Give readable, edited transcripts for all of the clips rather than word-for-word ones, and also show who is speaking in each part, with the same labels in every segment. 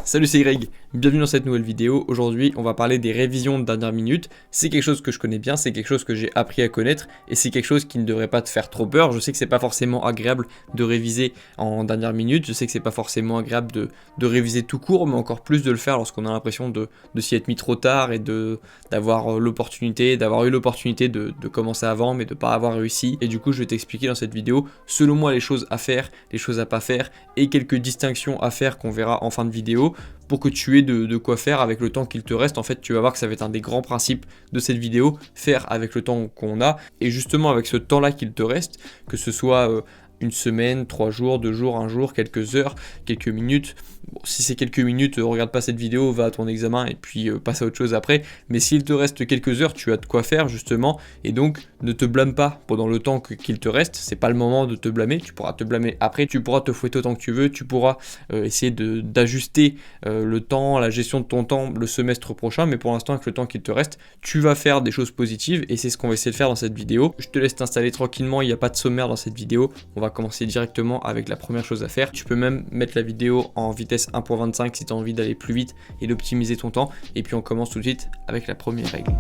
Speaker 1: Salut, c'est Greg, bienvenue dans cette nouvelle vidéo. Aujourd'hui on va parler des révisions de dernière minute. C'est quelque chose que je connais bien, c'est quelque chose que j'ai appris à connaître et c'est quelque chose qui ne devrait pas te faire trop peur. Je sais que c'est pas forcément agréable de réviser en dernière minute, je sais que c'est pas forcément agréable de réviser tout court, mais encore plus de le faire lorsqu'on a l'impression de s'y être mis trop tard et d'avoir eu l'opportunité de commencer avant mais de pas avoir réussi. Et du coup je vais t'expliquer dans cette vidéo selon moi les choses à faire, les choses à pas faire et quelques distinctions à faire qu'on verra en fin de vidéo pour que tu aies de quoi faire avec le temps qu'il te reste. En fait, tu vas voir que ça va être un des grands principes de cette vidéo, faire avec le temps qu'on a, et justement avec ce temps-là qu'il te reste, que ce soit une semaine, 3 jours, 2 jours, 1 jour, quelques heures, quelques minutes. Bon, si c'est quelques minutes, regarde pas cette vidéo, va à ton examen et puis passe à autre chose après. Mais s'il te reste quelques heures, tu as de quoi faire justement. Et donc, ne te blâme pas pendant le temps qu'il te reste. C'est pas le moment de te blâmer. Tu pourras te blâmer après. Tu pourras te fouetter autant que tu veux. Tu pourras essayer d'ajuster le temps, la gestion de ton temps le semestre prochain. Mais pour l'instant, avec le temps qu'il te reste, tu vas faire des choses positives. Et c'est ce qu'on va essayer de faire dans cette vidéo. Je te laisse t'installer tranquillement. Il n'y a pas de sommaire dans cette vidéo. On va commencer directement avec la première chose à faire. Tu peux même mettre la vidéo en vitesse 1.25 si tu as envie d'aller plus vite et d'optimiser ton temps. Et puis on commence tout de suite avec la première règle.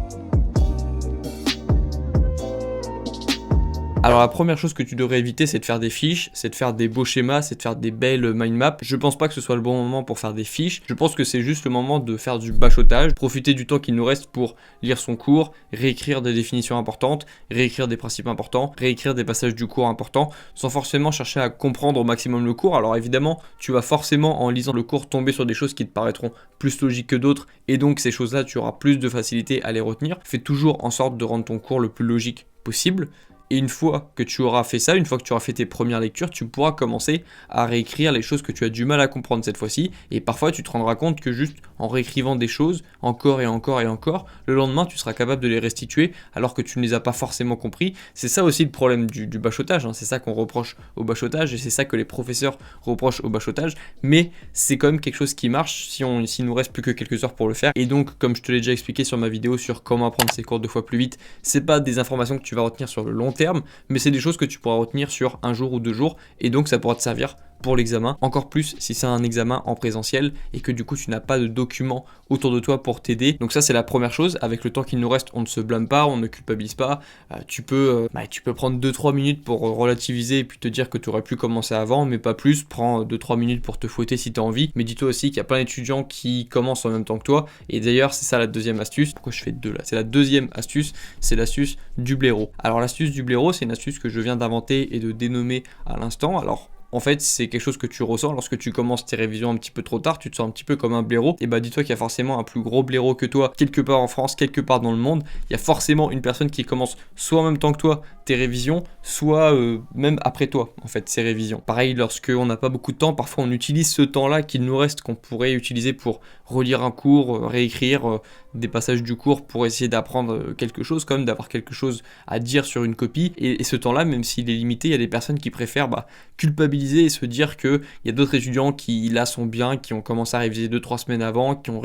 Speaker 1: Alors la première chose que tu devrais éviter, c'est de faire des fiches, c'est de faire des beaux schémas, c'est de faire des belles mind maps. Je pense pas que ce soit le bon moment pour faire des fiches, je pense que c'est juste le moment de faire du bachotage, profiter du temps qu'il nous reste pour lire son cours, réécrire des définitions importantes, réécrire des principes importants, réécrire des passages du cours importants, sans forcément chercher à comprendre au maximum le cours. Alors évidemment, tu vas forcément en lisant le cours tomber sur des choses qui te paraîtront plus logiques que d'autres, et donc ces choses-là, tu auras plus de facilité à les retenir. Fais toujours en sorte de rendre ton cours le plus logique possible. Et une fois que tu auras fait ça, une fois que tu auras fait tes premières lectures, tu pourras commencer à réécrire les choses que tu as du mal à comprendre cette fois-ci. Et parfois, tu te rendras compte que juste en réécrivant des choses, encore et encore et encore, le lendemain, tu seras capable de les restituer alors que tu ne les as pas forcément compris. C'est ça aussi le problème du bachotage, hein. C'est ça qu'on reproche au bachotage et c'est ça que les professeurs reprochent au bachotage. Mais c'est quand même quelque chose qui marche s'il nous reste plus que quelques heures pour le faire. Et donc, comme je te l'ai déjà expliqué sur ma vidéo sur comment apprendre ses cours 2 fois plus vite, c'est pas des informations que tu vas retenir sur le long terme, mais c'est des choses que tu pourras retenir sur 1 jour ou 2 jours et donc ça pourra te servir pour l'examen, encore plus si c'est un examen en présentiel et que du coup tu n'as pas de documents autour de toi pour t'aider. Donc ça c'est la première chose. Avec le temps qu'il nous reste, on ne se blâme pas, on ne culpabilise pas. Tu peux prendre 2-3 minutes pour relativiser et puis te dire que tu aurais pu commencer avant, mais pas plus. Prends 2-3 minutes pour te fouetter si tu as envie, mais dis-toi aussi qu'il y a plein d'étudiants qui commencent en même temps que toi. Et d'ailleurs c'est ça la deuxième astuce. Pourquoi je fais 2 là? C'est la deuxième astuce, c'est l'astuce du blaireau. Alors l'astuce du blaireau, c'est une astuce que je viens d'inventer et de dénommer à l'instant. Alors en fait, c'est quelque chose que tu ressens lorsque tu commences tes révisions un petit peu trop tard, tu te sens un petit peu comme un blaireau. Et bah dis-toi qu'il y a forcément un plus gros blaireau que toi, quelque part en France, quelque part dans le monde. Il y a forcément une personne qui commence soit en même temps que toi tes révisions, soit même après toi, en fait, ces révisions. Pareil, lorsqu'on n'a pas beaucoup de temps, parfois on utilise ce temps-là qu'il nous reste, qu'on pourrait utiliser pour relire un cours, réécrire des passages du cours pour essayer d'apprendre quelque chose, quand même d'avoir quelque chose à dire sur une copie. Et ce temps-là, même s'il est limité, il y a des personnes qui préfèrent culpabiliser et se dire qu'il y a d'autres étudiants qui là sont bien, qui ont commencé à réviser 2-3 semaines avant, qui ont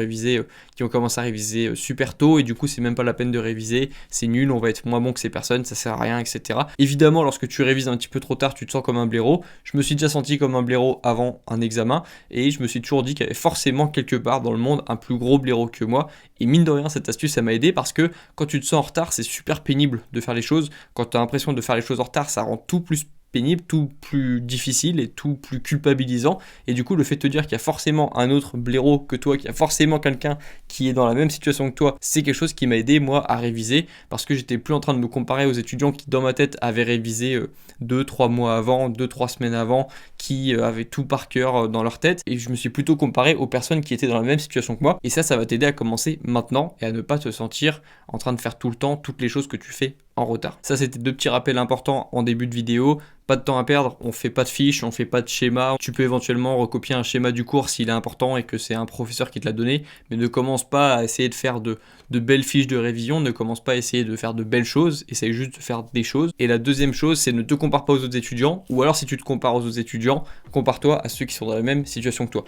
Speaker 1: commencé à réviser super tôt et du coup c'est même pas la peine de réviser, c'est nul, on va être moins bon que ces personnes, ça sert à rien, etc. Évidemment, lorsque tu révises un petit peu trop tard, tu te sens comme un blaireau. Je me suis déjà senti comme un blaireau avant un examen et je me suis toujours dit qu'il y avait forcément quelque part dans le monde un plus gros blaireau que moi. Et mine de rien, cette astuce, ça m'a aidé parce que quand tu te sens en retard, c'est super pénible de faire les choses. Quand tu as l'impression de faire les choses en retard, ça rend tout plus pénible, tout plus difficile et tout plus culpabilisant. Et du coup, le fait de te dire qu'il y a forcément un autre blaireau que toi, qu'il y a forcément quelqu'un qui est dans la même situation que toi, c'est quelque chose qui m'a aidé, moi, à réviser parce que j'étais plus en train de me comparer aux étudiants qui, dans ma tête, avaient révisé 2-3 mois avant, 2-3 semaines avant, qui avaient tout par cœur dans leur tête. Et je me suis plutôt comparé aux personnes qui étaient dans la même situation que moi. Et ça va t'aider à commencer maintenant et à ne pas te sentir en train de faire tout le temps toutes les choses que tu fais en retard. Ça, c'était 2 petits rappels importants en début de vidéo. Pas de temps à perdre, on fait pas de fiches, on fait pas de schéma. Tu peux éventuellement recopier un schéma du cours s'il est important et que c'est un professeur qui te l'a donné, mais ne commence pas à essayer de faire de belles fiches de révision, ne commence pas à essayer de faire de belles choses, essaye juste de faire des choses. Et la deuxième chose, c'est ne te compare pas aux autres étudiants, ou alors si tu te compares aux autres étudiants, compare-toi à ceux qui sont dans la même situation que toi.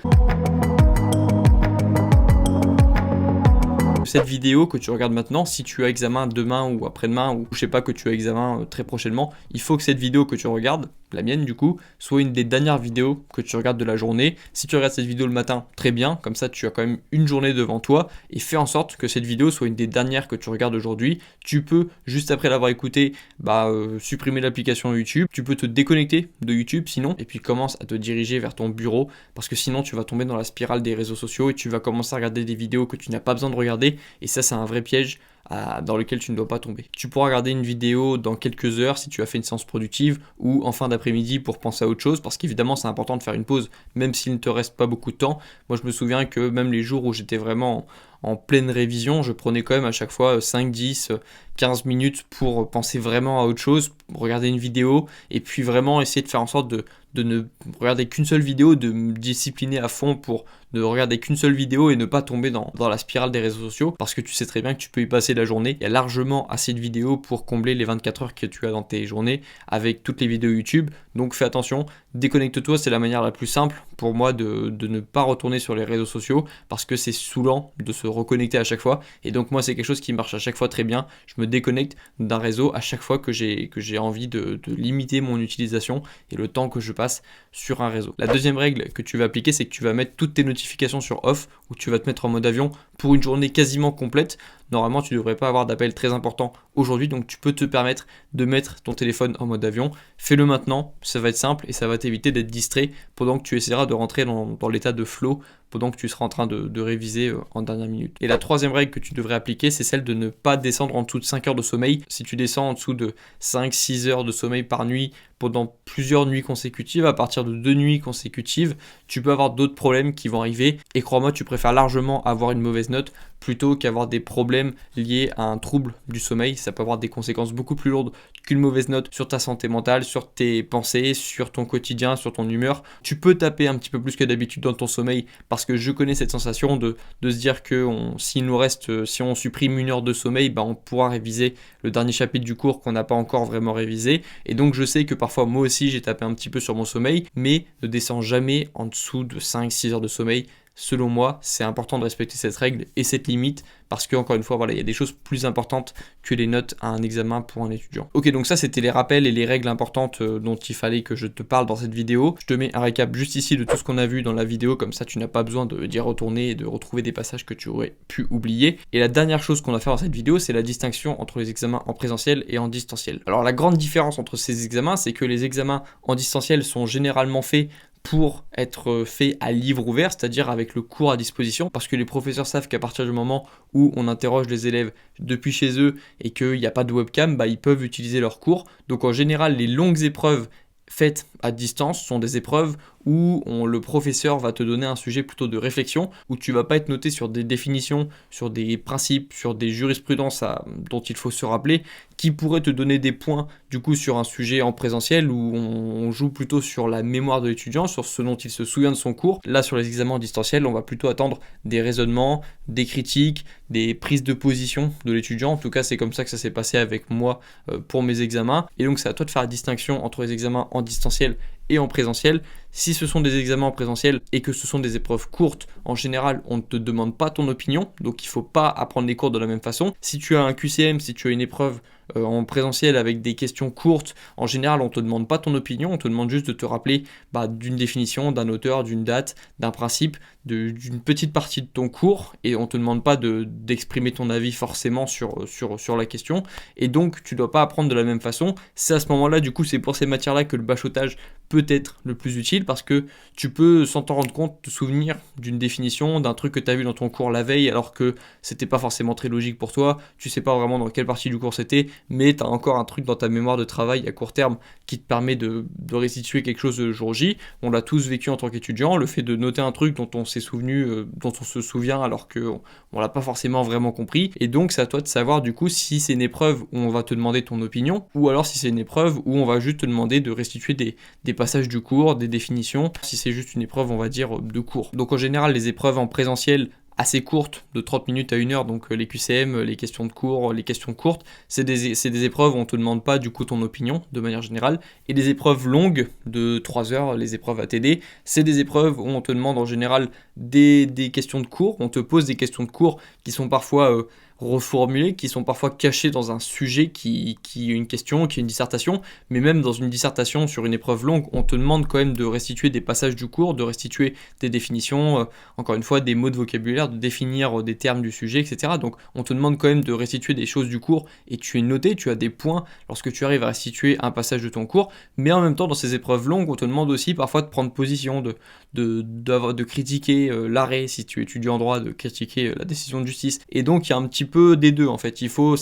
Speaker 1: Cette vidéo que tu regardes maintenant, si tu as examen demain ou après-demain ou je sais pas que tu as examen très prochainement, il faut que cette vidéo que tu regardes la mienne du coup, soit une des dernières vidéos que tu regardes de la journée. Si tu regardes cette vidéo le matin, très bien, comme ça tu as quand même une journée devant toi, et fais en sorte que cette vidéo soit une des dernières que tu regardes aujourd'hui. Tu peux, juste après l'avoir écoutée, supprimer l'application YouTube, tu peux te déconnecter de YouTube sinon, et puis commence à te diriger vers ton bureau, parce que sinon tu vas tomber dans la spirale des réseaux sociaux et tu vas commencer à regarder des vidéos que tu n'as pas besoin de regarder, et ça c'est un vrai piège dans lequel tu ne dois pas tomber. Tu pourras regarder une vidéo dans quelques heures si tu as fait une séance productive ou en fin d'après-midi pour penser à autre chose, parce qu'évidemment c'est important de faire une pause même s'il ne te reste pas beaucoup de temps. Moi je me souviens que même les jours où j'étais vraiment en pleine révision, je prenais quand même à chaque fois 5, 10, 15 minutes pour penser vraiment à autre chose, regarder une vidéo et puis vraiment essayer de faire en sorte de ne regarder qu'une seule vidéo, de me discipliner à fond pour ne regarder qu'une seule vidéo et ne pas tomber dans la spirale des réseaux sociaux, parce que tu sais très bien que tu peux y passer la journée. Il y a largement assez de vidéos pour combler les 24 heures que tu as dans tes journées avec toutes les vidéos YouTube, donc fais attention, déconnecte-toi, c'est la manière la plus simple pour moi de ne pas retourner sur les réseaux sociaux, parce que c'est saoulant de se reconnecter à chaque fois, et donc moi c'est quelque chose qui marche à chaque fois très bien. Je me déconnecte d'un réseau à chaque fois que j'ai envie de limiter mon utilisation et le temps que je passe sur un réseau. La deuxième règle que tu vas appliquer, c'est que tu vas mettre toutes tes notifications sur off, ou tu vas te mettre en mode avion pour une journée quasiment complète. Normalement, tu ne devrais pas avoir d'appels très importants aujourd'hui, donc tu peux te permettre de mettre ton téléphone en mode avion. Fais-le maintenant, ça va être simple et ça va t'éviter d'être distrait pendant que tu essaieras de rentrer dans l'état de flow, pendant que tu seras en train de réviser en dernière minute. Et la troisième règle que tu devrais appliquer, c'est celle de ne pas descendre en dessous de 5 heures de sommeil. Si tu descends en dessous de 5-6 heures de sommeil par nuit pendant plusieurs nuits consécutives, à partir de 2 nuits consécutives, tu peux avoir d'autres problèmes qui vont arriver. Et crois-moi, tu préfères largement avoir une mauvaise note plutôt qu'avoir des problèmes liés à un trouble du sommeil. Ça peut avoir des conséquences beaucoup plus lourdes qu'une mauvaise note sur ta santé mentale, sur tes pensées, sur ton quotidien, sur ton humeur. Tu peux taper un petit peu plus que d'habitude dans ton sommeil, parce que je connais cette sensation de se dire que si on supprime 1 heure de sommeil, on pourra réviser le dernier chapitre du cours qu'on n'a pas encore vraiment révisé. Et donc je sais que parfois moi aussi j'ai tapé un petit peu sur mon sommeil, mais ne descends jamais en dessous de 5-6 heures de sommeil. Selon moi, c'est important de respecter cette règle et cette limite, parce que encore une fois, il y a des choses plus importantes que les notes à un examen pour un étudiant. Ok, donc ça c'était les rappels et les règles importantes dont il fallait que je te parle dans cette vidéo. Je te mets un récap juste ici de tout ce qu'on a vu dans la vidéo, comme ça tu n'as pas besoin d'y retourner et de retrouver des passages que tu aurais pu oublier. Et la dernière chose qu'on va faire dans cette vidéo, c'est la distinction entre les examens en présentiel et en distanciel. Alors la grande différence entre ces examens, c'est que les examens en distanciel sont généralement faits pour être fait à livre ouvert, c'est-à-dire avec le cours à disposition, parce que les professeurs savent qu'à partir du moment où on interroge les élèves depuis chez eux et qu'il n'y a pas de webcam, ils peuvent utiliser leur cours. Donc en général, les longues épreuves faites à distance sont des épreuves où le professeur va te donner un sujet plutôt de réflexion, où tu vas pas être noté sur des définitions, sur des principes, sur des jurisprudences dont il faut se rappeler, qui pourraient te donner des points du coup sur un sujet en présentiel, où on joue plutôt sur la mémoire de l'étudiant, sur ce dont il se souvient de son cours. Là sur les examens en distanciel, on va plutôt attendre des raisonnements, des critiques, des prises de position de l'étudiant. En tout cas c'est comme ça que ça s'est passé avec moi pour mes examens, et donc c'est à toi de faire la distinction entre les examens en distanciel et en présentiel. Si ce sont des examens en présentiel et que ce sont des épreuves courtes, en général, on ne te demande pas ton opinion, donc il ne faut pas apprendre les cours de la même façon. Si tu as un QCM, si tu as une épreuve en présentiel avec des questions courtes, en général, on ne te demande pas ton opinion, on te demande juste de te rappeler d'une définition, d'un auteur, d'une date, d'un principe, d'une petite partie de ton cours, et on ne te demande pas d'exprimer ton avis forcément sur la question, et donc tu ne dois pas apprendre de la même façon. C'est à ce moment-là, du coup, c'est pour ces matières-là que le bachotage peut être le plus utile, parce que tu peux, sans t'en rendre compte, te souvenir d'une définition, d'un truc que tu as vu dans ton cours la veille, alors que c'était pas forcément très logique pour toi, tu sais pas vraiment dans quelle partie du cours c'était, mais tu as encore un truc dans ta mémoire de travail à court terme qui te permet de restituer quelque chose le jour J. On l'a tous vécu en tant qu'étudiant, le fait de noter un truc dont on s'est souvenu, dont on se souvient alors qu'on l'a pas forcément vraiment compris, et donc c'est à toi de savoir du coup si c'est une épreuve où on va te demander ton opinion, ou alors si c'est une épreuve où on va juste te demander de restituer des passages du cours, des définitions, si c'est juste une épreuve on va dire de cours. Donc en général les épreuves en présentiel assez courtes, de 30 minutes à 1 heure, donc les QCM, les questions de cours, les questions courtes, c'est des épreuves où on ne te demande pas du coup ton opinion de manière générale, et des épreuves longues de 3 heures, les épreuves ATD, c'est des épreuves où on te demande en général des questions de cours, on te pose des questions de cours qui sont parfois reformulées, qui sont parfois cachées dans un sujet qui est une question, qui est une dissertation, mais même dans une dissertation sur une épreuve longue, on te demande quand même de restituer des passages du cours, de restituer des définitions, encore une fois des mots de vocabulaire, de définir des termes du sujet, etc. Donc on te demande quand même de restituer des choses du cours et tu es noté, tu as des points lorsque tu arrives à restituer un passage de ton cours, mais en même temps dans ces épreuves longues, on te demande aussi parfois de prendre position, de critiquer l'arrêt, si tu étudies en droit, de critiquer la décision de justice. Et donc il y a un petit peu des deux en fait, il faut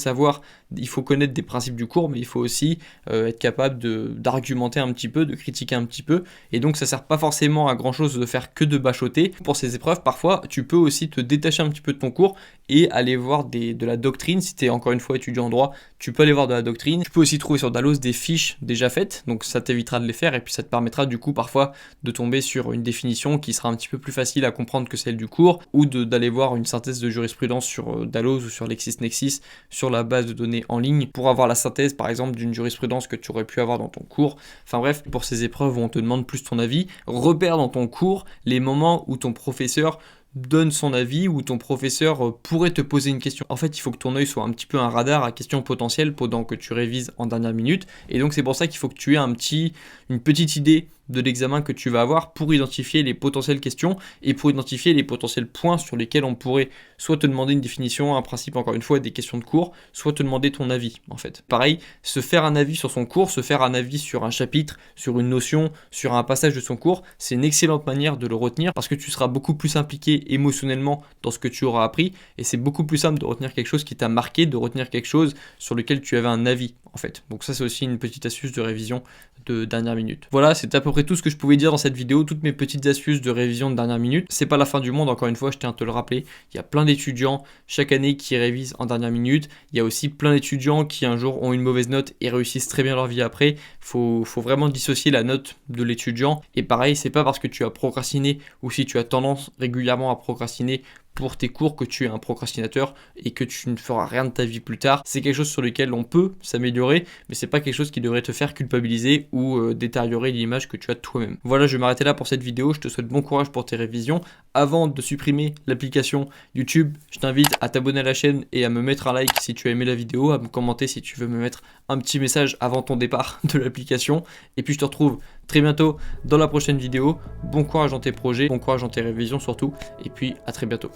Speaker 1: connaître des principes du cours, mais il faut aussi être capable d'argumenter un petit peu, de critiquer un petit peu, et donc ça sert pas forcément à grand chose de faire que de bachoter. Pour ces épreuves, parfois tu peux aussi te détacher un petit peu de ton cours et aller voir de la doctrine. Si tu es encore une fois étudiant en droit, tu peux aller voir de la doctrine. Tu peux aussi trouver sur Dalloz des fiches déjà faites, donc ça t'évitera de les faire, et puis ça te permettra du coup parfois de tomber sur une définition qui sera un petit peu plus facile à comprendre que celle du cours, ou d'aller voir une synthèse de jurisprudence sur Dalloz ou sur LexisNexis sur la base de données en ligne pour avoir la synthèse par exemple d'une jurisprudence que tu aurais pu avoir dans ton cours. Enfin bref, pour ces épreuves où on te demande plus ton avis, repère dans ton cours les moments où ton professeur donne son avis, ou ton professeur pourrait te poser une question. En fait, il faut que ton œil soit un petit peu un radar à questions potentielles pendant que tu révises en dernière minute, et donc c'est pour ça qu'il faut que tu aies une petite idée de l'examen que tu vas avoir pour identifier les potentielles questions et pour identifier les potentiels points sur lesquels on pourrait soit te demander une définition, un principe, encore une fois, des questions de cours, soit te demander ton avis en fait. Pareil, se faire un avis sur son cours, se faire un avis sur un chapitre, sur une notion, sur un passage de son cours, c'est une excellente manière de le retenir parce que tu seras beaucoup plus impliqué émotionnellement dans ce que tu auras appris, et c'est beaucoup plus simple de retenir quelque chose qui t'a marqué, de retenir quelque chose sur lequel tu avais un avis en fait. Donc ça c'est aussi une petite astuce de révision de dernière minute. Voilà, c'est à peu près tout ce que je pouvais dire dans cette vidéo, toutes mes petites astuces de révision de dernière minute. C'est pas la fin du monde, encore une fois, je tiens à te le rappeler. Il y a plein d'étudiants chaque année qui révisent en dernière minute. Il y a aussi plein d'étudiants qui un jour ont une mauvaise note et réussissent très bien leur vie après. Faut vraiment dissocier la note de l'étudiant. Et pareil, c'est pas parce que tu as procrastiné ou si tu as tendance régulièrement à procrastiner pour tes cours que tu es un procrastinateur et que tu ne feras rien de ta vie plus tard. C'est quelque chose sur lequel on peut s'améliorer, mais c'est pas quelque chose qui devrait te faire culpabiliser ou détériorer l'image que tu as de toi-même. Voilà, je vais m'arrêter là pour cette vidéo. Je te souhaite bon courage pour tes révisions. Avant de supprimer l'application YouTube, je t'invite à t'abonner à la chaîne et à me mettre un like si tu as aimé la vidéo, à me commenter si tu veux me mettre un petit message avant ton départ de l'application. Et puis je te retrouve très bientôt dans la prochaine vidéo. Bon courage dans tes projets, bon courage dans tes révisions surtout, et puis à très bientôt.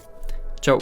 Speaker 1: Ciao.